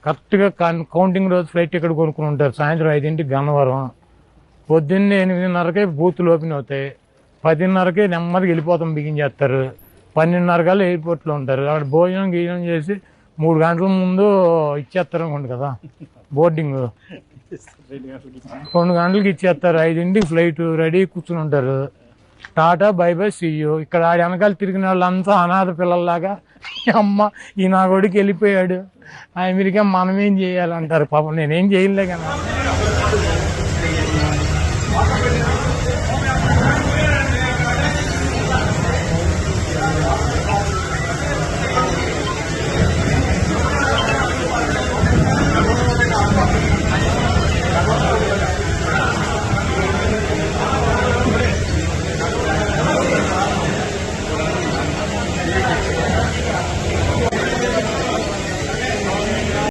కరెక్ట్గా కౌంటింగ్ రోజు flight ticket కొనుక్కుని ఉంటారు. సాయంత్రం 5ంటికి గన్నవరం, పొద్దున్నే 8:30కే బూతులు ఓపెన్ అవుతాయి. 10:30కే నెమ్మదికి వెళ్ళిపోతాం బిగించేస్తారు. 12:30 కల్లా ఎయిర్పోర్ట్లో ఉంటారు. అక్కడ భోజనం చేసి 3 గంటల ముందు ఇచ్చేస్తారు అనుకోండి కదా బోర్డింగ్. 2 గంటలకి ఇచ్చేస్తారు. 5ంటికి ఫ్లైట్ రెడీ కూర్చుని ఉంటారు. టాటా బై బై సీయూ. ఇక్కడ ఆడి వెనకాల తిరిగిన వాళ్ళంతా అనాథ పిల్లల్లాగా అమ్మ ఈ నా కొడుకు వెళ్ళిపోయాడు అమెరికా, మనమేం చేయాలంటారు. పాపం నేనేం చేయలే కదా.